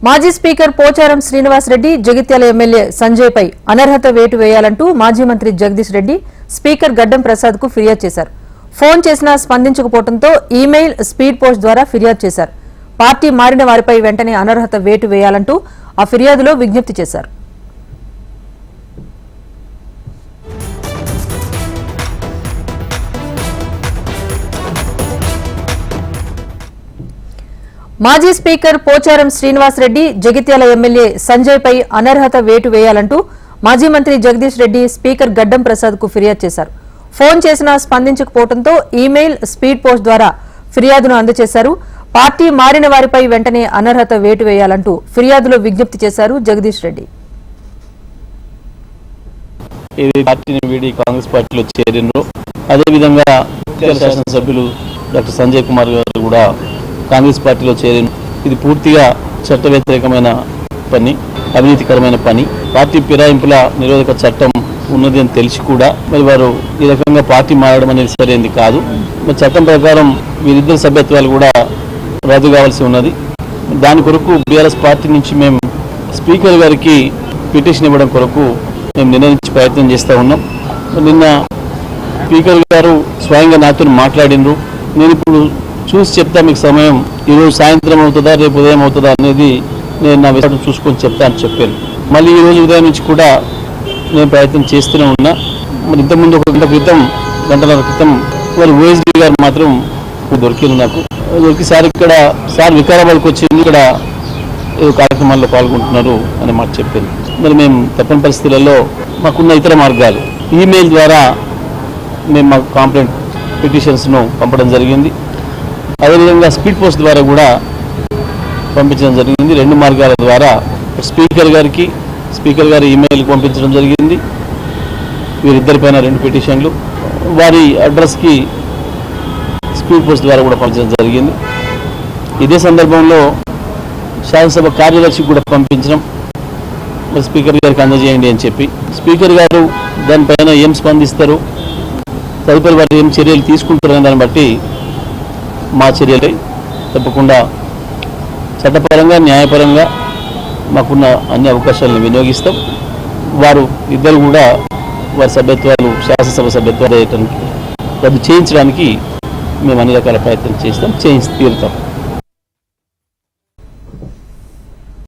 మాజీ speaker Pocharam Srinivas Reddy Jagtial MLA Sanjay పై అనర్హత వేటు వేయాలంటూ మాజీ మంత్రి జగదీష్ రెడ్డి స్పీకర్ గడ్డం ప్రసాద్ కు ఫిర్యాదు చేశారు. ఫోన్ చేసినా స్పందించకపోవడంతో ఈమెయిల్, స్పీడ్ పోస్ట్ ద్వారా ఫిర్యాదు చేశారు. పార్టీ మారిన వారిపై వెంటనే అనర్హత వేటు వేయాలంటూ ఆ ఫిర్యాదులో విజ్ఞప్తి చేశారు. మాజీ స్పీకర్ పోచారం శ్రీనివాస్ రెడ్డి జగిత్యాల ఎమ్మెల్యే సంజయ్ పై అనర్హత వేటు వేయాలంటూ మాజీ మంత్రి జగదీష్ రెడ్డి స్పీకర్ గడ్డం ప్రసాద్ కు ఫిర్యాదు చేశారు. ఫోన్ చేసినా స్పందించకపోవడంతో ఈమెయిల్, స్పీడ్ పోస్ట్ ద్వారా ఫిర్యాదును అందజేశారు. పార్టీ మారిన వారిపై వెంటనే అనర్హత వేటు వేయాలంటూ ఫిర్యాదులో విజ్ఞప్తి చేశారు జగదీష్ రెడ్డి. కాంగ్రెస్ పార్టీలో చేరినరు. అదేవిధంగా శాసనసభ్యులు డాక్టర్ సంజయ్ కుమార్ గారు కూడా కాంగ్రెస్ పార్టీలో చేరిన. ఇది పూర్తిగా చట్ట వ్యతిరేకమైన పని, అవినీతికరమైన పని. పార్టీ ఫిరాయింపుల నిరోధక చట్టం ఉన్నది అని తెలిసి కూడా మరి వారు ఈ రకంగా పార్టీ మారడం అనేది సరైనది కాదు. మరి చట్టం ప్రకారం వీరిద్దరు సభ్యత్వాలు కూడా రద్దు కావాల్సి ఉన్నది. దాని కొరకు బీఆర్ఎస్ పార్టీ నుంచి మేము స్పీకర్ గారికి పిటిషన్ ఇవ్వడం కొరకు మేము నిర్ణయించి ప్రయత్నం చేస్తూ ఉన్నాం. నిన్న స్పీకర్ గారు స్వయంగా నాతో మాట్లాడినరు. నేను ఇప్పుడు చూసి చెప్తా, మీకు సమయం ఈరోజు సాయంత్రం అవుతుందా రేపు ఉదయం అవుతుందా అనేది నేను నా విషయం చూసుకొని చెప్తా అని చెప్పాను. మళ్ళీ ఈరోజు ఉదయం నుంచి కూడా నేను ప్రయత్నం చేస్తూనే ఉన్నా. మరి ఇంతకుముందు ఒక గంటన్నర క్రితం వారు ఓఎస్డీ గారు మాత్రం దొరికింది. నాకు దొరికి సార్ వికారాబాద్కి వచ్చింది, ఇక్కడ ఏదో కార్యక్రమాల్లో పాల్గొంటున్నారు అని మాకు చెప్పింది. మరి మేము తప్పని పరిస్థితులలో మాకున్న ఇతర మార్గాలు ఈమెయిల్ ద్వారా మేము మా కంప్లైంట్ పిటిషన్స్ను పంపడం జరిగింది. అదేవిధంగా స్పీడ్ పోస్ట్ ద్వారా కూడా పంపించడం జరిగింది. రెండు మార్గాల ద్వారా స్పీకర్ గారి ఈమెయిల్కి పంపించడం జరిగింది. వీరిద్దరిపైన 2 పిటిషన్లు, వారి అడ్రస్కి స్పీడ్ పోస్ట్ ద్వారా కూడా పంపించడం జరిగింది. ఇదే సందర్భంలో శాసనసభ కార్యదర్శికి కూడా పంపించడం, మరి స్పీకర్ గారికి అందజేయండి అని చెప్పి. స్పీకర్ గారు దానిపైన ఏం స్పందిస్తారు, తదుపరి వారు ఏం చర్యలు తీసుకుంటారనే దాన్ని బట్టి మా చర్యలై తప్పకుండా చట్టపరంగా, న్యాయపరంగా మాకున్న అన్ని అవకాశాలను వినియోగిస్తాం. వారు ఇద్దరు కూడా వారి సభ్యత్వాలు, శాసనసభ సభ్యత్వాలు రద్దు చేయించడానికి మేము అన్ని రకాల ప్రయత్నం చేస్తాం, చేయించి తీరుతాం.